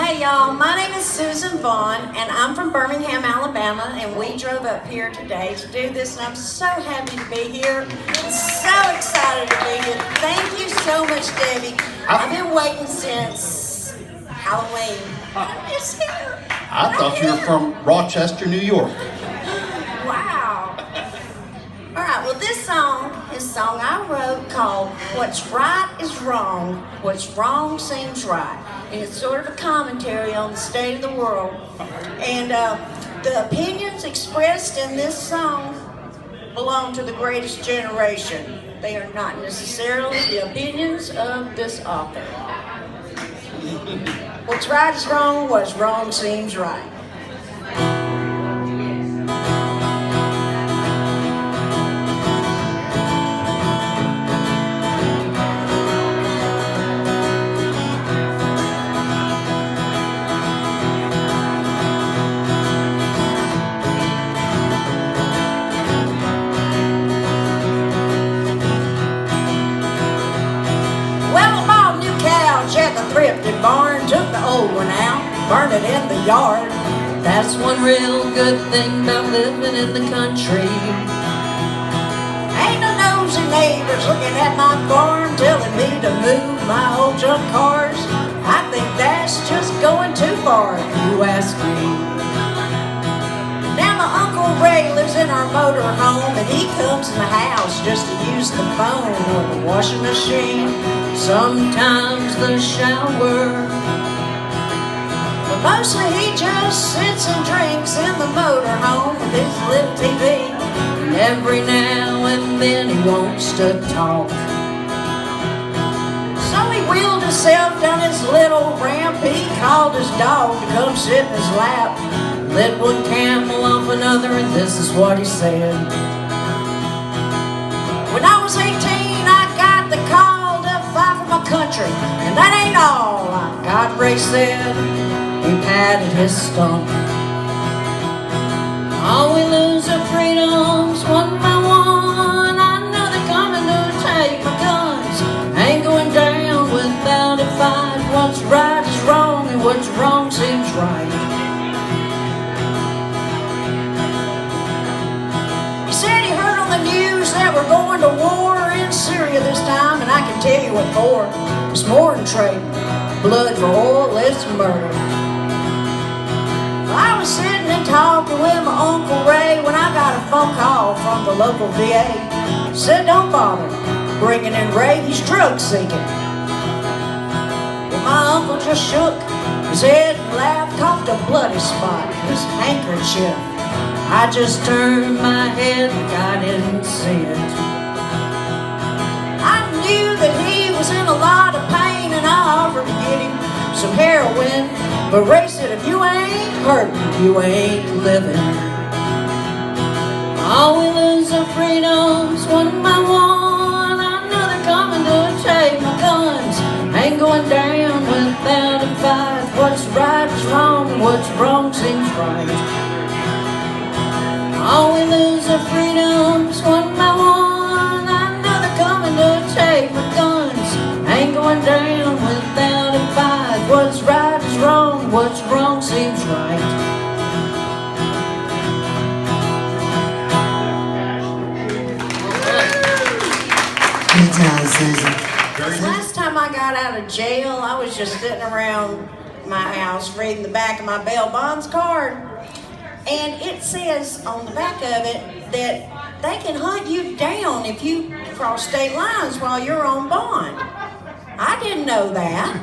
Hey y'all, my name is Susan Vaughn and I'm from Birmingham, Alabama, and we drove up here today to do this, and I'm so happy to be here. I'm so excited to be here. Thank you so much, Debbie. I've been waiting since Halloween. It's here. I thought you were from Rochester, New York. Wow. All right, well this song is a song I wrote called What's Right is Wrong, What's Wrong Seems Right. And it's sort of a commentary on the state of the world. And the opinions expressed in this song belong to the greatest generation. They are not necessarily the opinions of this author. What's right is wrong, what's wrong seems right. At the thrifted barn, took the old one out, burned it in the yard. That's one real good thing about living in the country. Ain't no nosy neighbors looking at my farm, telling me to move my old junk cars. I think that's just going too far, if you ask me. Now my Uncle Ray lives in our motor home, and he comes in the house just to use the phone or the washing machine. Sometimes the shower. But mostly he just sits and drinks in the motorhome with his little TV. And every now and then he wants to talk. So he wheeled himself down his little ramp. He called his dog to come sit in his lap. Lit one camel off another, and this is what he said. When I was 18, I got the call for my country, and that ain't all I got. Ray said, he patted his stump. All we lose are freedoms, one by one. I know they're coming to take my guns. Ain't going down without a fight. What's right is wrong, and what's wrong seems right. He said he heard on the news that we're going to war in Syria this time, and I can tell you what for. It's more than trading blood for oil, it's murder. I was sitting and talking with my Uncle Ray when I got a phone call from the local VA. Said, don't bother bringing in Ray, he's drug seeking. Well, my uncle just shook his head and laughed, coughed a bloody spot in his handkerchief. I just turned my head like I didn't see it. I knew that he was in a lot of pain, and I offered to get him some heroin. But Ray said, if you ain't hurting, you ain't living. All we lose are freedoms, one by one. I know they're coming to take my guns. Ain't going down without a fight. What's right is wrong, and what's wrong seems right. All we lose are freedoms, one by one. I know they're coming to take my guns. Ain't going down without a fight. What's right is wrong, what's wrong seems right. Good time, Susan. last time I got out of jail, I was just sitting around my house reading the back of my bail bonds card. And it says on the back of it that they can hunt you down if you cross state lines while you're on bond. I didn't know that,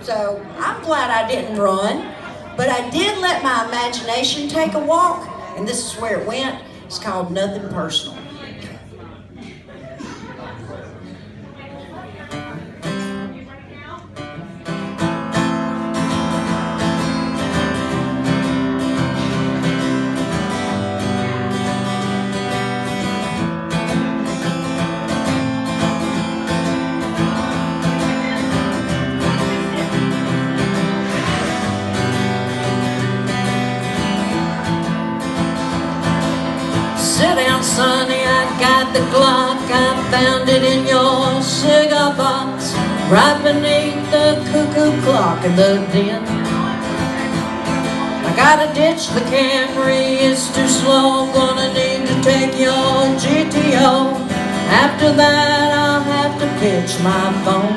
so I'm glad I didn't run. But I did let my imagination take a walk, and this is where it went. It's called Nothing Personal. Sit down, Sonny, I got the Glock. I found it in your cigar box, right beneath the cuckoo clock in the den. gotta ditch the Camry, it's too slow. I'm gonna need to take your GTO. After that I'll have to pitch my phone.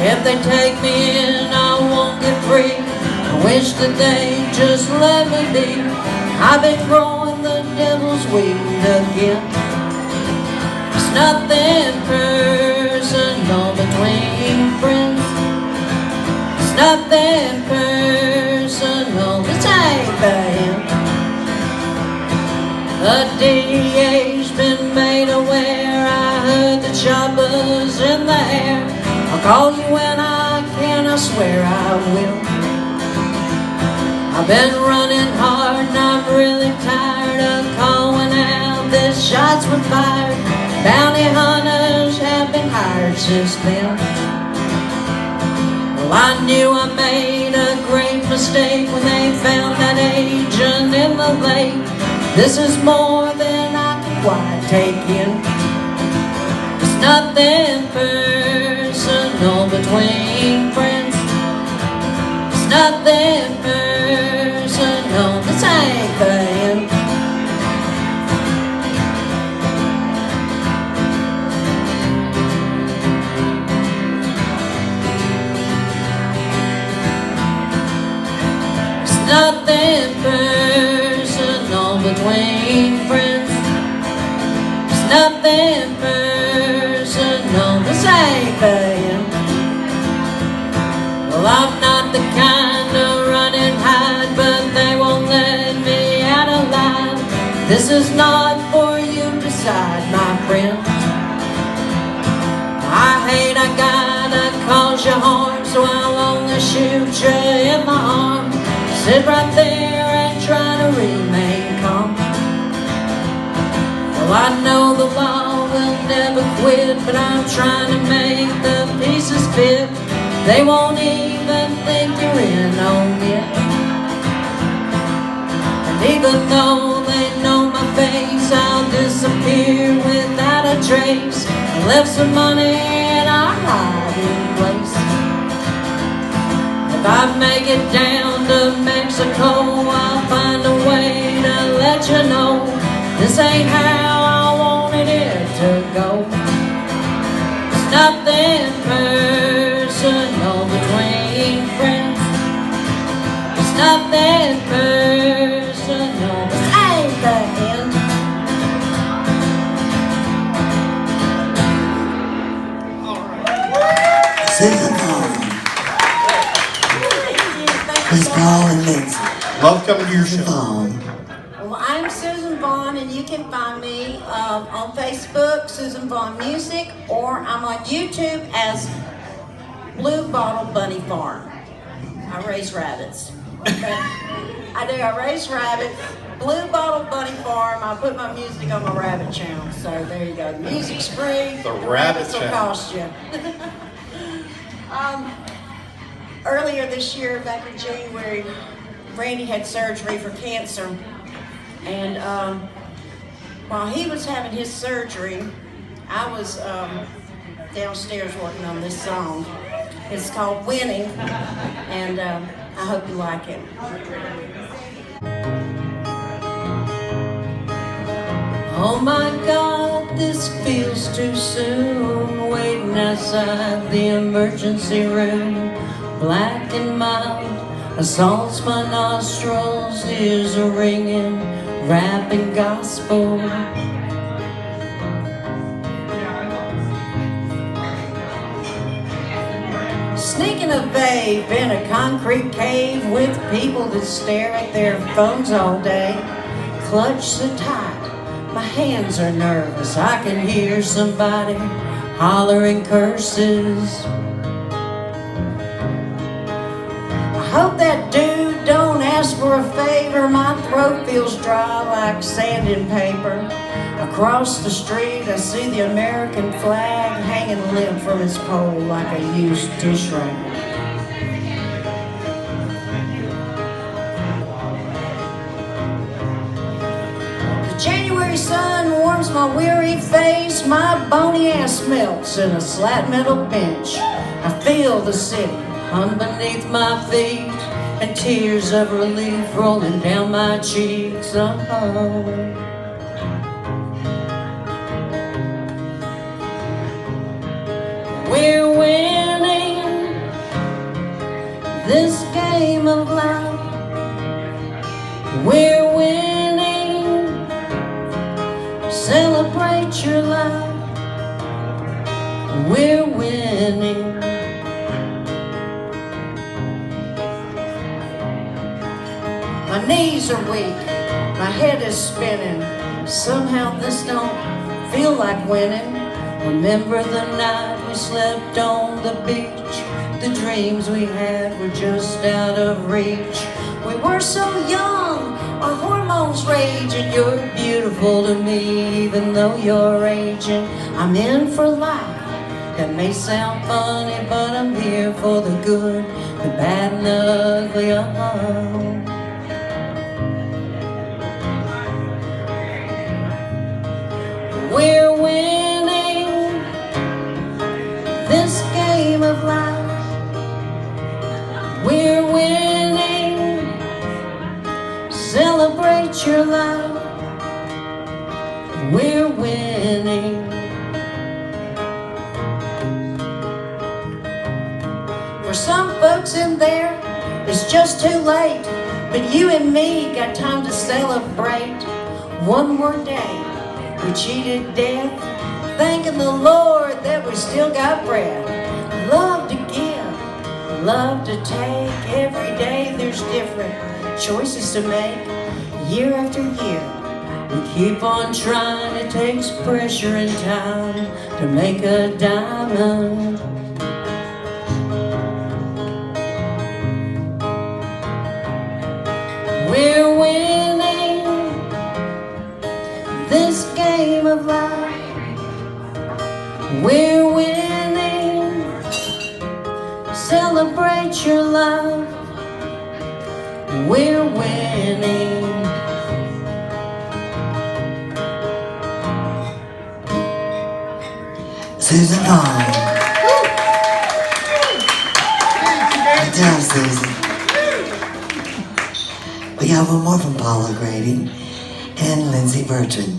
If they take me in, I won't get free. I wish that they just let me be. I've been growing the devil's weed again. There's nothing personal between friends. There's nothing personal, this ain't the end. The DA's been made aware. I heard the choppers in the air. I'll call you when I can, I swear I will. I've been running hard and I'm really tired of calling out. These shots were fired. Bounty hunters have been hired since then. Well, I knew I made a great mistake when they found that agent in the lake. This is more than I can quite take in. There's nothing personal between friends. There's nothing personal, this ain't the end. There's nothing personal between friends. There's nothing personal, this ain't the end. Well, I'm not the kind to run and hide, but they won't let me out alive. This is not for you to decide, my friend. I hate I gotta cause you harm, so I'll only shoot you in the arm. Sit right there and try to remain calm. Well, I know the law will never quit, but I'm trying to make the pieces fit. They won't even think you're in on it. And even though they know my face, I'll disappear without a trace. I left some money in our hiding place. If I make it down to Mexico, I'll find a way to let you know this ain't how I wanted it to go. There's nothing personal between friends. There's nothing personal, this ain't the end. Susan Vaughn. Miss Paul and Lindsay. Love coming to your Susan show. Vaughn. Well, I'm Susan Vaughn, and you can find me on Facebook, Susan Vaughn Music, or I'm on YouTube as Blue Bottle Bunny Farm. I raise rabbits. Okay? I do. I raise rabbits. Blue Bottle Bunny Farm. I put my music on my rabbit channel. So there you go. The music's free. The rabbit rabbits will channel. cost you. Earlier this year, back in January, Randy had surgery for cancer. And while he was having his surgery, I was downstairs working on this song. It's called Winning, and I hope you like it. Oh my God, this feels too soon. Waiting outside the emergency room, black and mild, assaults my nostrils, ears are ringing, rapping gospel. Sneaking a vape in a concrete cave with people that stare at their phones all day. Clutch so tight, my hands are nervous. I can hear somebody hollering curses. I hope that dude don't ask for a favor. My throat feels dry like sanding paper. Across the street I see the American flag hanging limp from its pole like a used dish rag. The January sun warms my weary face. My bony ass melts in a slat metal bench. I feel the city hung beneath my feet. and tears of relief rolling down my cheeks. We're winning this game of life. We're winning. Celebrate your life. We're winning. My knees are weak, my head is spinning. Somehow this don't feel like winning. Remember the night we slept on the beach. The dreams we had were just out of reach. We were so young, our hormones raging. You're beautiful to me, even though you're aging. I'm in for life. That may sound funny, but I'm here for the good, the bad and the ugly. We're winning this game of life. We're winning. Celebrate your life. We're winning. For some folks in there, it's just too late. But you and me got time to celebrate. One more day, we cheated death, thanking the Lord that we still got breath. Love to give, love to take. Every day there's different choices to make. Year after year, we keep on trying. It takes pressure and time to make a diamond. We're winning this game of life. We're winning. Celebrate your life. We're winning. Susan Vaughn. Good job, Susan. We got one more from Paula Grady and Lindsay Bertrand.